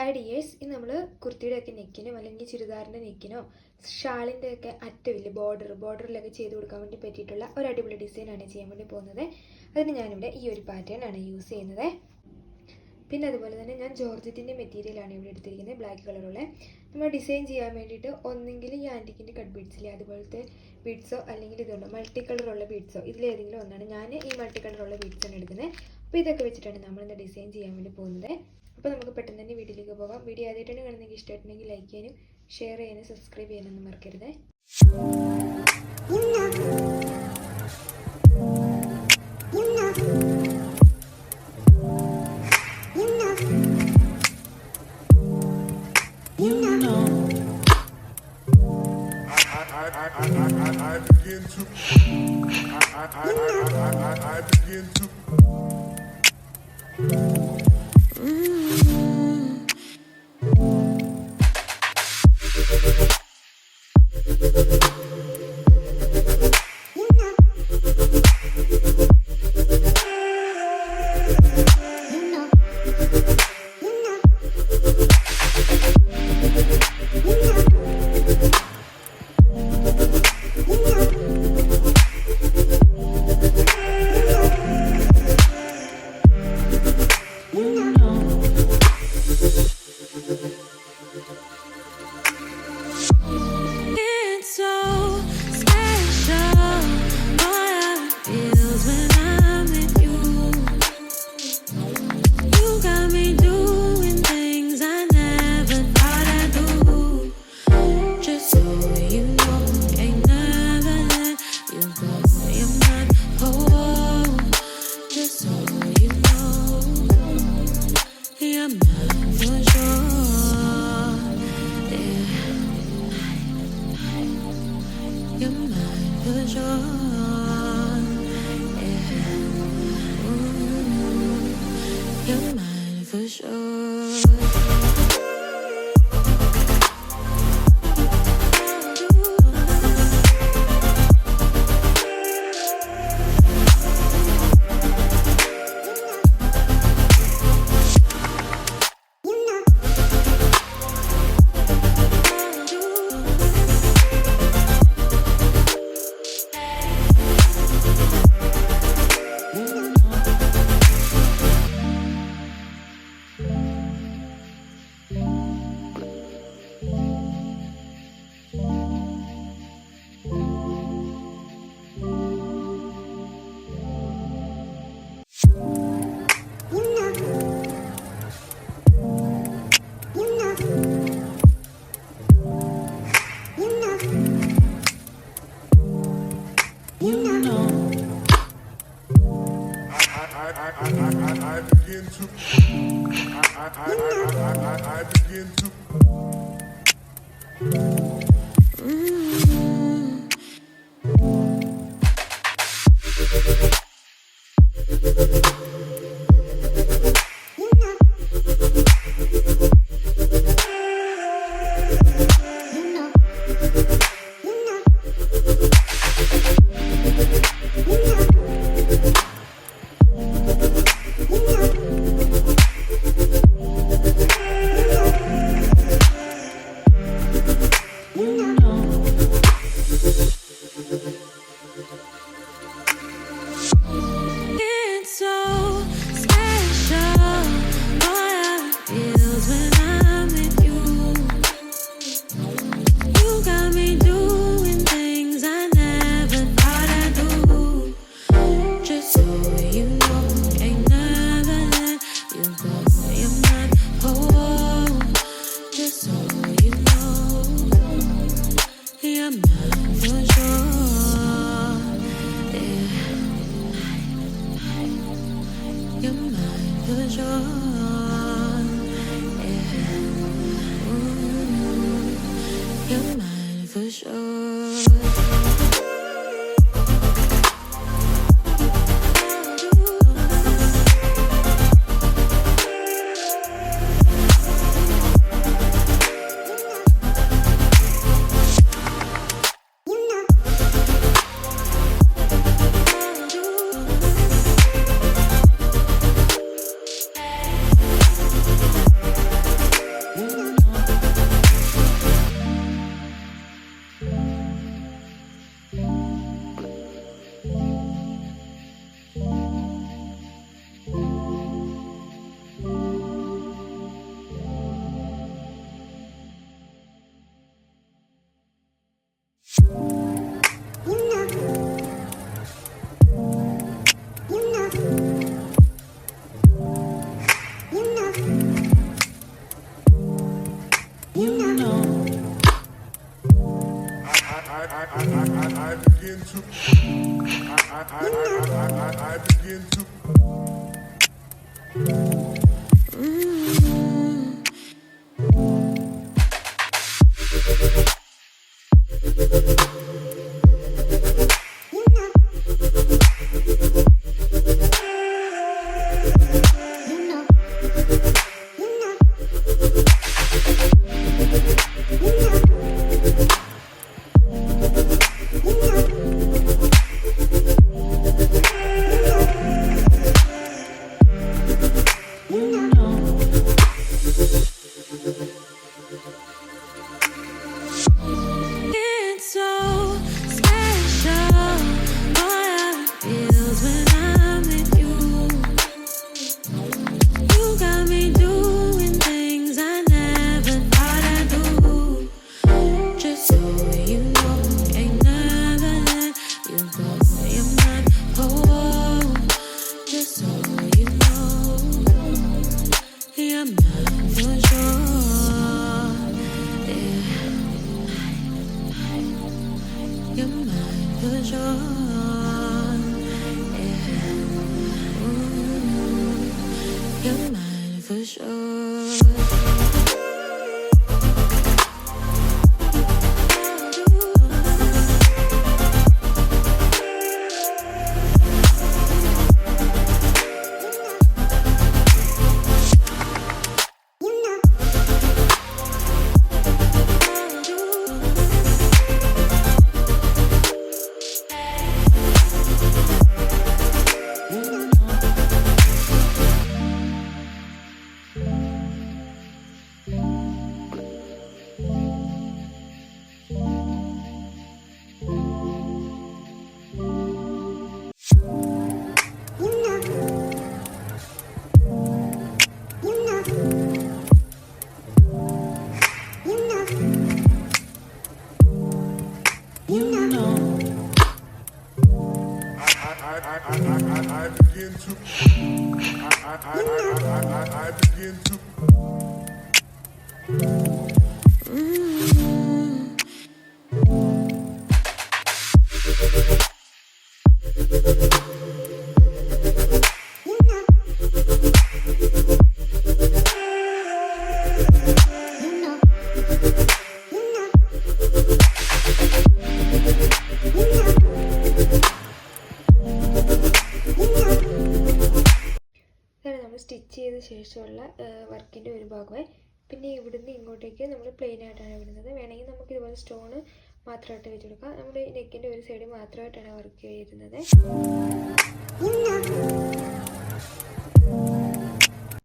Hi dears, ഇന്ന് നമ്മൾ കുർത്തിയുടെയൊക്കെ നെക്കിനോ അല്ലെങ്കിൽ ചുരിദാറിൻ്റെ നെക്കിനോ ഷാളിൻ്റെയൊക്കെ അറ്റമില്ല ബോർഡറിലൊക്കെ ചെയ്ത് കൊടുക്കാൻ വേണ്ടി പറ്റിയിട്ടുള്ള ഒരു അടിപൊളി ഡിസൈനാണ് ചെയ്യാൻ വേണ്ടി പോകുന്നത്. അതിന് ഞാനിവിടെ ഈ ഒരു പാറ്റേൺ ആണ് യൂസ് ചെയ്യുന്നത്. പിന്നെ അതുപോലെ തന്നെ ഞാൻ ജോർജറ്റിൻ്റെ മെറ്റീരിയലാണ് ഇവിടെ എടുത്തിരിക്കുന്നത്, ബ്ലാക്ക് കളറുള്ള. നമ്മൾ ഡിസൈൻ ചെയ്യാൻ വേണ്ടിയിട്ട് ഒന്നെങ്കിൽ ഈ ആൻറ്റിക്കിൻ്റെ കട്ട് ബീഡ്സില്ലേ അതുപോലത്തെ ബീഡ്സോ അല്ലെങ്കിൽ ഇതുണ്ടോ മൾട്ടി കളറുള്ള ബീഡ്സോ ഇതിലേതെങ്കിലും ഒന്നാണ്. ഞാൻ ഈ മൾട്ടി കളറുള്ള ബീഡ്സാണ് എടുക്കുന്നത്. അപ്പോൾ ഇതൊക്കെ വെച്ചിട്ടാണ് നമ്മളിന്ന് ഡിസൈൻ ചെയ്യാൻ വേണ്ടി പോകുന്നത്. അപ്പോൾ നമുക്ക് പെട്ടെന്ന് തന്നെ വീഡിയോയിലേക്ക് പോകാം. വീഡിയോ ആദ്യമായിട്ടാണ് കാണുന്നെങ്കിൽ ഇഷ്ടമായിട്ടുണ്ടെങ്കിൽ ലൈക്ക് ചെയ്യാനും ഷെയർ ചെയ്യാനും സബ്സ്ക്രൈബ് ചെയ്യാനൊന്നും മറക്കരുത്. It's so special. What feels when I'm with you. You got me doing things I never thought I'd do. Just so you know, ain't never let you go. You're mine, oh. Just so you know, you're mine for sure. Yeah. You're mine for sure. Yeah. Ooh, you're mine for sure. ഇതാണ് നമ്മൾ stitch ചെയ്ത ശേഷമുള്ള വർക്കിൻ്റെ ഒരു ഭാഗമായി. പിന്നെ ഇവിടുന്ന് ഇങ്ങോട്ടേക്ക് നമ്മൾ പ്ലെയിൻ ആയിട്ടാണ് വിടുന്നത്. വേണമെങ്കിൽ നമുക്ക് ഇതുപോലെ സ്റ്റോണ് മാത്രമായിട്ട് വെച്ച് കൊടുക്കാം. നമ്മുടെ നെക്കിൻ്റെ ഒരു സൈഡ് മാത്രമായിട്ടാണ് വർക്ക് ചെയ്യുന്നത്.